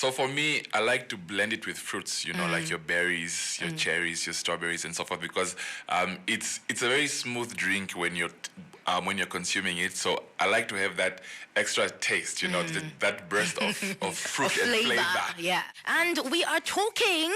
So for me, I like to blend it with fruits, like your berries, your cherries, your strawberries, and so forth, because it's a very smooth drink when you're consuming it. So I like to have that extra taste, that burst of fruit and flavor. Yeah. And we are talking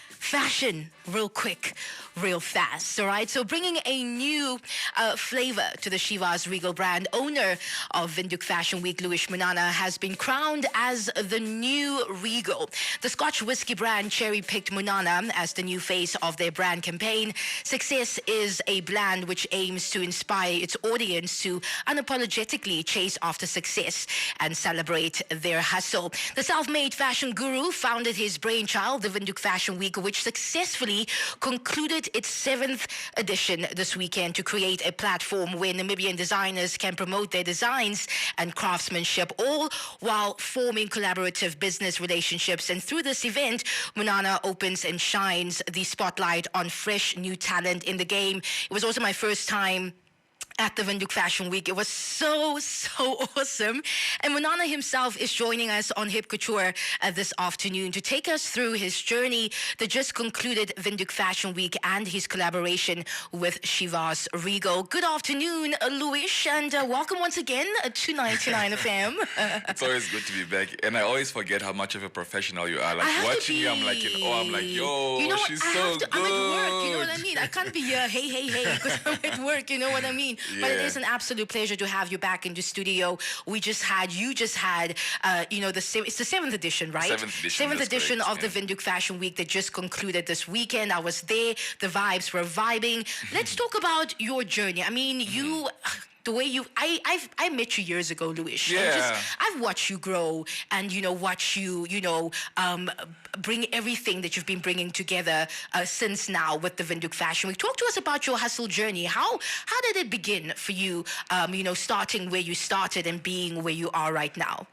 fashion real quick, real fast, all right? So bringing a new flavor to the Chivas Regal brand. Owner of Windhoek Fashion Week, Munana, has been crowned as the new Regal. The Scotch whiskey brand cherry-picked Munana as the new face of their brand campaign. Success is a brand which aims to inspire its audience to unapologetically chase after success and celebrate their hustle. The self-made fashion guru founded his brainchild, the Windhoek Fashion Week, which successfully concluded its 7th edition this weekend to create a platform where Namibian designers can promote their designs and craftsmanship, all while forming collaborative business relationships. And through this event, Munana opens and shines the spotlight on fresh new talent in the game. It was also my first time at the Windhoek Fashion Week. It was so awesome. And Munana himself is joining us on Hip Kouture this afternoon to take us through his journey, the just concluded Windhoek Fashion Week, and his collaboration with Chivas Regal. Good afternoon, Louis, and welcome once again to 99 FM. It's always good to be back, and I always forget how much of a professional you are. Like watching you, I'm like, yo, you know she's what? so good. I'm at work, you know what I mean? I can't be here, hey, because I'm at work, you know what I mean? Yeah. But it is an absolute pleasure to have you back in the studio. You just had, it's the 7th edition, right? 7th edition correct, of the Windhoek Fashion Week that just concluded this weekend. I was there. The vibes were vibing. Let's talk about your journey. I mean, the way I met you years ago, Louis. Yeah. I've watched you grow and, watch you, bring everything that you've been bringing together since now with the Windhoek Fashion Week. Talk to us about your hustle journey. How did it begin for you, starting where you started and being where you are right now?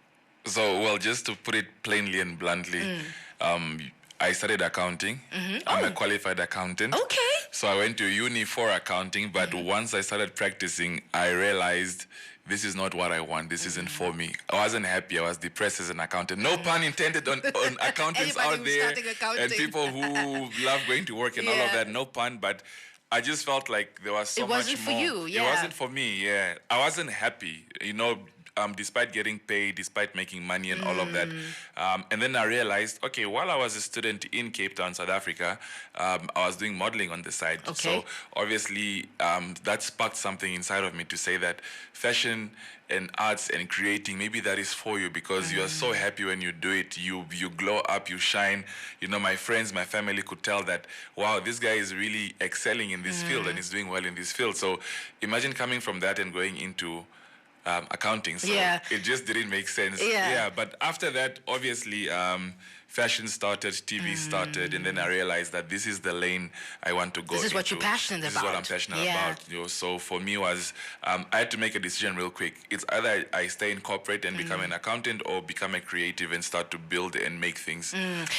So, well, just to put it plainly and bluntly, I studied accounting. I'm a qualified accountant. Okay. So I went to uni for accounting, but once I started practicing, I realized this is not what I want. This isn't for me. I wasn't happy. I was depressed as an accountant. No pun intended on accountants out there and people who love going to work and all of that. No pun, but I just felt like there was so much more. It wasn't for you, yeah. It wasn't for me, yeah. I wasn't happy, despite getting paid, despite making money and all of that. And then I realized, okay, while I was a student in Cape Town, South Africa, I was doing modeling on the side. Okay. So obviously that sparked something inside of me to say that fashion and arts and creating, maybe that is for you, because you are so happy when you do it. You glow up, you shine. My friends, my family could tell that, wow, this guy is really excelling in this field and is doing well in this field. So imagine coming from that and going into accounting, so it just didn't make sense. But after that, obviously, fashion started, TV started, and then I realized that this is the lane I want to go. This is what you're passionate about. This is what I'm passionate about. So for me was, I had to make a decision real quick. It's either I stay in corporate and become an accountant, or become a creative and start to build and make things.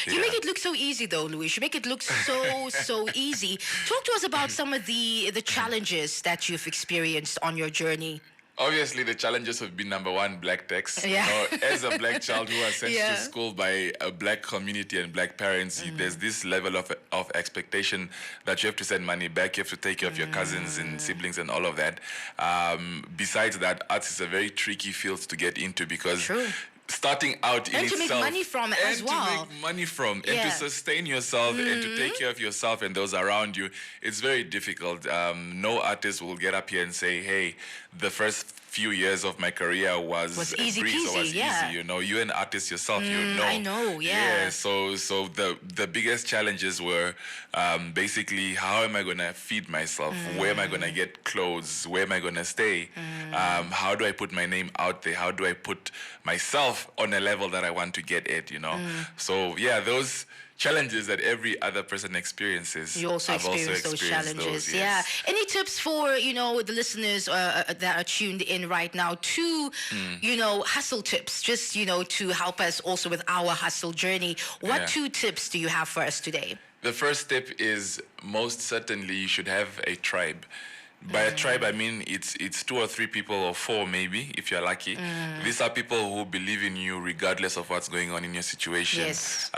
You make it look so easy, though, Louis. You make it look so easy. Talk to us about some of the challenges that you've experienced on your journey. Obviously, the challenges have been, number one, black text. As a black child who was sent to school by a black community and black parents, there's this level of expectation that you have to send money back, you have to take care of your cousins and siblings and all of that. Besides that, arts is a very tricky field to get into, because starting out in itself, and to make money from as well. And to sustain yourself and to take care of yourself and those around you, it's very difficult. No artist will get up here and say, hey, the first few years of my career was easy breeze, peasy, easy. You're an artist yourself, I know, so the biggest challenges were basically, how am I gonna feed myself? Where am I gonna get clothes? Where am I gonna stay? How do I put my name out there? How do I put myself on a level that I want to get at? So those challenges that every other person experiences. You also experience those challenges. Any tips for, the listeners that are tuned in right now to, hustle tips, just, to help us also with our hustle journey? What 2 tips do you have for us today? The first tip is, most certainly you should have a tribe. By a tribe, I mean it's 2 or 3 people or 4 maybe, if you're lucky. These are people who believe in you regardless of what's going on in your situation. Yes.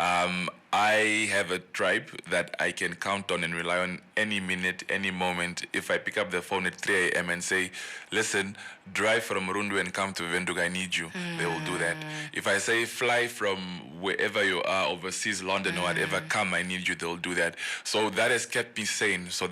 I have a tribe that I can count on and rely on any minute, any moment. If I pick up the phone at 3 a.m. and say, listen, drive from Rundu and come to Windhoek, I need you, they will do that. If I say, fly from wherever you are, overseas, London or whatever, come, I need you, they'll do that. So that has kept me sane. So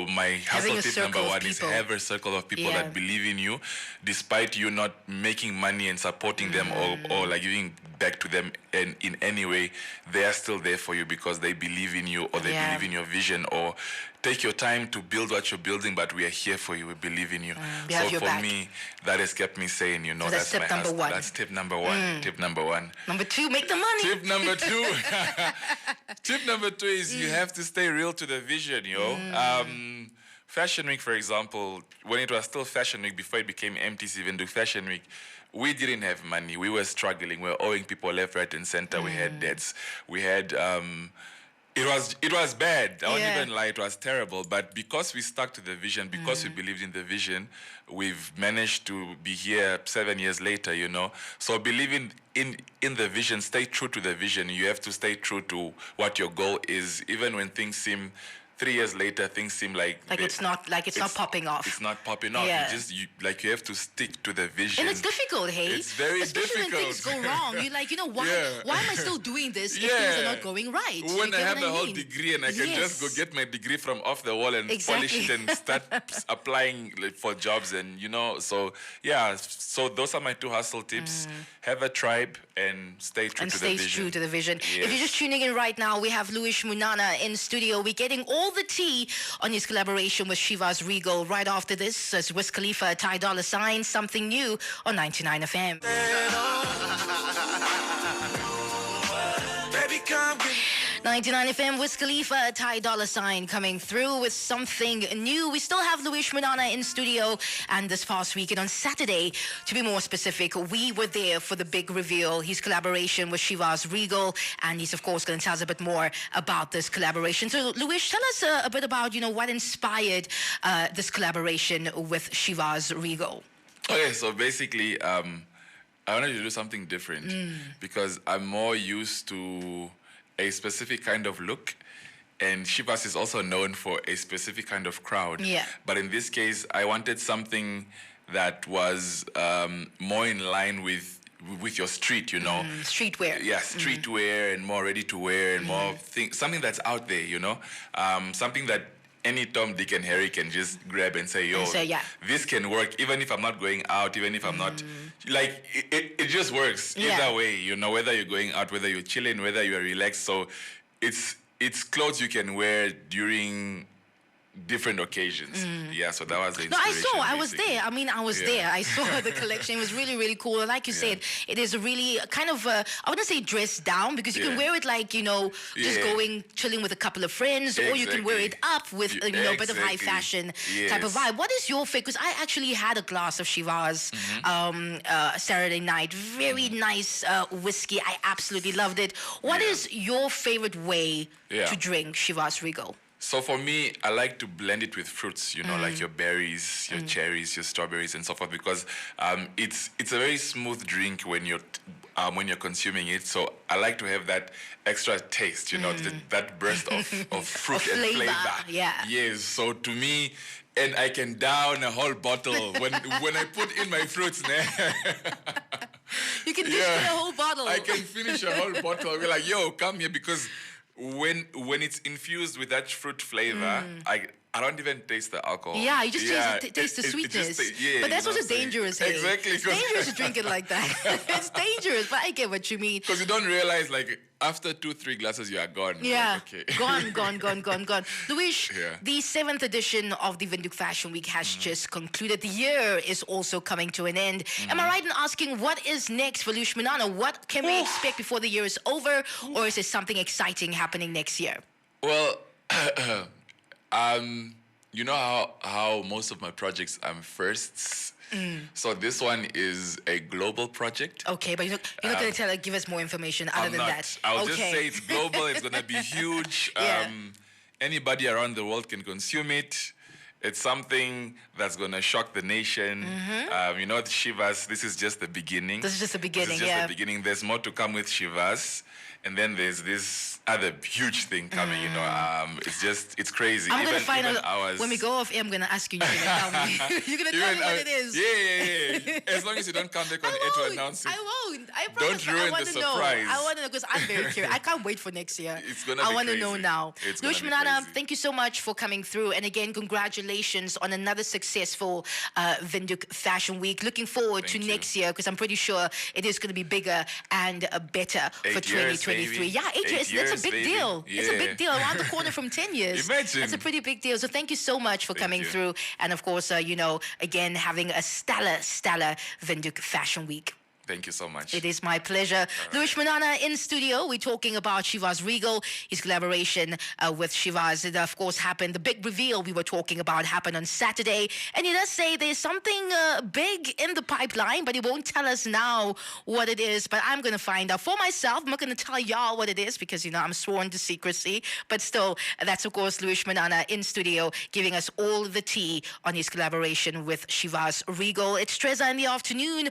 my Having hustle a tip circle number of one is people. have a circle of people Yeah. that believe in you, despite you not making money and supporting them or like giving back to them in any way. They are still there for you because they believe in you or they Yeah. believe in your vision, or take your time to build what you're building, but we are here for you. We believe in you. we So have your for back. me, that has kept me sane. You know, So that's tip my number hustle. one. That's tip number one. Tip number one. Number 2, make the money. Tip number 2. Tip number 2 is you have to stay real to the vision, yo. Fashion Week, for example, when it was still Fashion Week before it became MTC Windhoek Fashion Week, we didn't have money. We were struggling. We were owing people left, right, and center. We had debts. We had it was bad. I won't Yeah. even lie, it was terrible. But because we stuck to the vision, because we believed in the vision, we've managed to be here 7 years later, you know. So believing in the vision, stay true to the vision. You have to stay true to what your goal is, even when things seem 3 years later, things seem like it's not popping off. It's not popping off. Yeah. You have to stick to the vision. And it's difficult, hey? It's very Especially difficult. when things go wrong. You're like, why? Yeah. Why am I still doing this if Yeah. things are not going right? You When I get have what a whole mean? degree and I can just go Yes. get my degree from off the wall and Exactly. polish it and start applying for jobs, and so yeah. So those are my 2 hustle tips. Have a tribe and stay true And to the stays vision. true to the vision. If Yes. you're just tuning in right now, we have Munana in studio. We're getting all the tea on his collaboration with Chivas Regal. Right after this, as Wiz Khalifa, Ty Dolla $ign, Something New on 99 FM. Baby, come get 99 FM, Wiz Khalifa, Ty Dolla $ign coming through with something new. We still have Munana in studio, and this past weekend on Saturday, to be more specific, we were there for the big reveal, his collaboration with Chivas Regal, and he's of course going to tell us a bit more about this collaboration. So Luis, tell us a bit about, what inspired this collaboration with Chivas Regal. Okay, so basically, I wanted to do something different because I'm more used to a specific kind of look, and Chivas is also known for a specific kind of crowd. Yeah. But in this case, I wanted something that was more in line with your street, you know. Streetwear. Yeah, streetwear and more ready to wear and more something that's out there, you know. Something that any Tom, Dick, and Harry can just grab and say, yo, And say, yeah. this can work, even if I'm not going out, even if I'm not, like, it just works Yeah. either way, you know, whether you're going out, whether you're chilling, whether you're relaxed. So it's clothes you can wear during different occasions. Yeah, so that was the No, I inspiration. saw. I was basically. there. I mean, I was Yeah. there. I saw the collection. It was really, really cool. And like you said, it is a really kind of, I wouldn't say dressed down, because you can Yeah. wear it like, just Yeah. going, chilling with a couple of friends, or you can wear it Exactly. up with, a bit of high Exactly. fashion type of Yes. vibe. What is your favorite? Because I actually had a glass of Chivas Saturday night. Very nice whiskey. I absolutely loved it. What Yeah. is your favorite way Yeah. to drink Chivas Regal? So for me, I like to blend it with fruits, you know, like your berries, your cherries, your strawberries, and so forth, because it's a very smooth drink when you're consuming it. So I like to have that extra taste, you know, that burst of fruit Of and flavor, flavor. yeah. Yes. So to me, and I can down a whole bottle when I put in my fruits. You can dish Yeah. a whole bottle. I can finish a whole bottle. We're like, yo, come here, because when it's infused with that fruit flavor, I don't even taste the alcohol. Yeah, you just taste the it sweetness. just but that's also dangerous, hey? Exactly. It's dangerous to drink it like that. It's dangerous, but I get what you mean. Because you don't realize, like, after 2-3 glasses, you are gone. Yeah, Like, okay. gone. Luis, Yeah. the 7th edition of the Windhoek Fashion Week has just concluded. The year is also coming to an end. Am I right in asking what is next for Luis Munana? What can we expect before the year is over, or is there something exciting happening next year? Well, you know how most of my projects firsts. So this one is a global project. Okay, but you're not going to give us more information other I'm than not. that. I'll okay. just say it's global. It's gonna be huge. Yeah. Anybody around the world can consume it. It's something that's going to shock the nation. You know, Chivas, this is just the beginning. This is just the beginning, This is just yeah. the beginning. There's more to come with Chivas. And then there's this other huge thing coming, you know. It's crazy. I'm going to find even out. ours, When we go off air, I'm going to ask you. You're going to tell me. You're going to tell me what it is. Yeah. As long as you don't come back on air to announce it. I won't. I promise. Don't ruin I want the to know. surprise. I want to know because I'm very curious. I can't wait for next year. It's gonna I be want to know crazy. now. It's gonna be Munana, crazy. thank you so much for coming through. And again, congratulations on another successful Windhoek Fashion Week. Looking forward to Thank you. next year because I'm pretty sure it is going to be bigger and better for 8 years, 2023. baby. Yeah, 8 years. That's a big baby. deal. It's a Yeah. big deal. Around the corner from 10 years. Imagine. That's a pretty big deal. So thank you so much for coming you. through. And of course, you know, again, having a stellar Windhoek Fashion Week. Thank you so much. It is my pleasure. Louis Munana in studio. We're talking about Chivas Regal, his collaboration with Chivas. It, of course, happened. The big reveal we were talking about happened on Saturday. And he does say there's something big in the pipeline, but he won't tell us now what it is. But I'm going to find out for myself. I'm not going to tell y'all what it is because, you know, I'm sworn to secrecy. But still, that's, of course, Louis Munana in studio giving us all the tea on his collaboration with Chivas Regal. It's Treza in the afternoon.